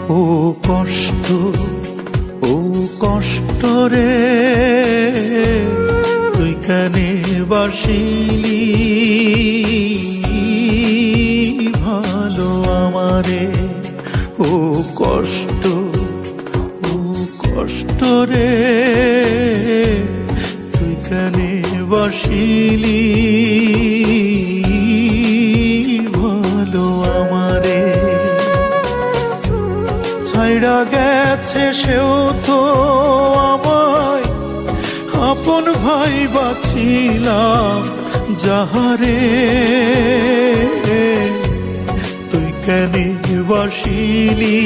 ও কষ্ট, ও কষ্ট রে, তুই কানে বাসিলি ভালো আমারে। ও কষ্ট, ও কষ্ট রে, তুই কানে বাসিলি ভালো আমারে। ছাইড়া গেছে সেও তো আমায়, আপন ভাই বাছিলাম যাহারে, তুই কেন বাসিলি